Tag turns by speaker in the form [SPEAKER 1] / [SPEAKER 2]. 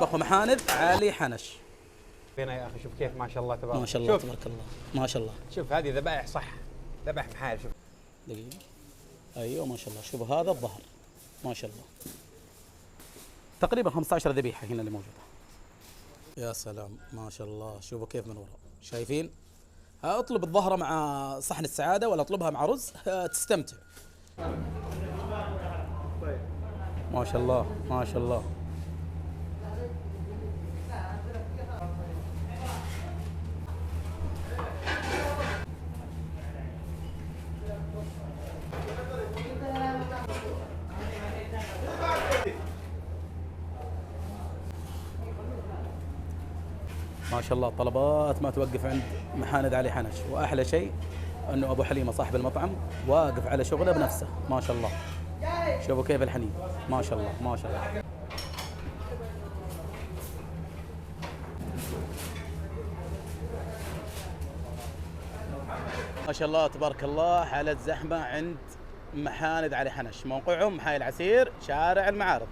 [SPEAKER 1] مطبخ ومحانذ علي حنش.
[SPEAKER 2] فينا يا اخي، شوف كيف ما شاء الله تبارك.
[SPEAKER 1] ما شاء الله تبارك الله، ما شاء الله.
[SPEAKER 2] شوف هذه ذبائح صح، ذبح محال. شوف
[SPEAKER 1] دقيقة، ايوه ما شاء الله. شوف هذا الظهر ما شاء الله، تقريبا 15 ذبيحة هنا اللي موجودة. يا سلام ما شاء الله، شوفوا كيف من وراء، شايفين؟ اطلب الظهرة مع صحن السعادة ولا اطلبها مع رز تستمتع. ما شاء الله ما شاء الله. ما شاء الله طلبات ما توقف عند محاند علي حنش. واحلى شيء انه ابو حليمه صاحب المطعم واقف على شغله بنفسه ما شاء الله. شوفوا كيف الحنين، ما شاء الله ما شاء الله. ما شاء الله تبارك الله على الزحمه عند محاند علي حنش. موقعهم حي العسير، شارع المعارض.